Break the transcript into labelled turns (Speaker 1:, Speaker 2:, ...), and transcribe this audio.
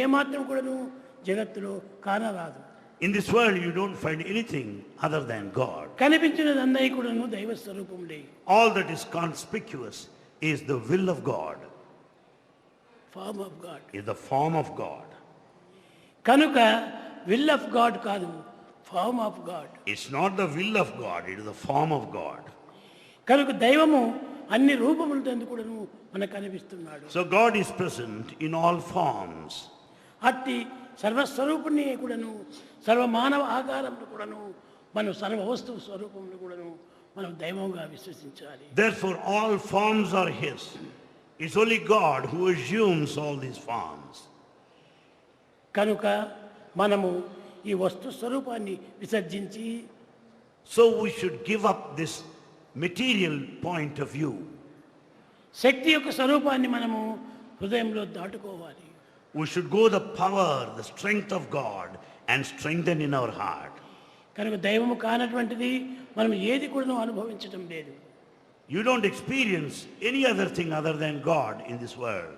Speaker 1: ఏమాత్రం కూడాను జగత్తులో కానరాదు.
Speaker 2: In this world, you don't find anything other than God.
Speaker 1: కనిపించినదంతా కూడాను దైవ స్వరూపములే.
Speaker 2: All that is conspicuous is the will of God,
Speaker 1: form of God.
Speaker 2: is the form of God.
Speaker 1: కనుక విల్ ఆఫ్ గాడ్ కాదు, form of God.
Speaker 2: It's not the will of God, it is the form of God.
Speaker 1: కనుక దైవము అన్ని రూపములతో కూడాను మనకు కనిపిస్తున్నాడు.
Speaker 2: So God is present in all forms.
Speaker 1: అట్టి సర్వస్వరూపుణ్ణి కూడాను, సర్వమానవ ఆకారంలో కూడాను, మనం సర్వ వస్తు స్వరూపంలో కూడాను మనం దైవంగా విశ్వసించాలి.
Speaker 2: Therefore all forms are His. It's only God who assumes all these forms.
Speaker 1: కనుక మనము ఈ వస్తు స్వరూపాన్ని విసర్జించి,
Speaker 2: So we should give up this material point of view.
Speaker 1: శక్తి యొక్క స్వరూపాన్ని మనము హృదయంలో దాటుకోవాలి.
Speaker 2: We should go the power, the strength of God and strengthen in our heart.
Speaker 1: కనుక దైవము కానటువంటిది మనం ఏది కూడా అనుభవించడం లేదు.
Speaker 2: You don't experience any other thing other than God in this world.